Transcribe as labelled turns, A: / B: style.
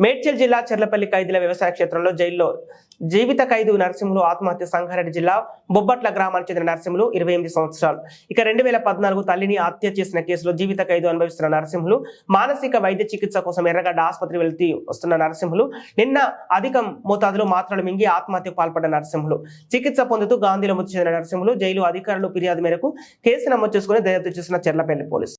A: మేడ్చల్ జిల్లా చెర్లపల్లి ఖైదీల వ్యవసాయ క్షేత్రంలో జైల్లో జీవిత ఖైదు నరసింహులు ఆత్మహత్య. సంగారెడ్డి జిల్లా బొబ్బట్ల గ్రామానికి చెందిన నరసింహులు 28 సంవత్సరాలు. ఇక 2014 తల్లిని హత్య చేసిన కేసులో జీవిత ఖైదు అనుభవిస్తున్న నరసింహులు మానసిక వైద్య చికిత్స కోసం ఎర్రగడ్డ ఆసుపత్రి వెళ్తూ వస్తున్న నరసింహులు నిన్న అధిక మోతాదులో మాత్రలు మింగి ఆత్మహత్యకు పాల్పడ్డ నరసింహులు చికిత్స పొందుతూ గాంధీలో మృతి చెందిన నరసింహులు జైలు అధికారులు ఫిర్యాదు మేరకు కేసు నమోదు చేసుకుని దర్యాప్తు చేసిన చెర్లపల్లి పోలీసులు.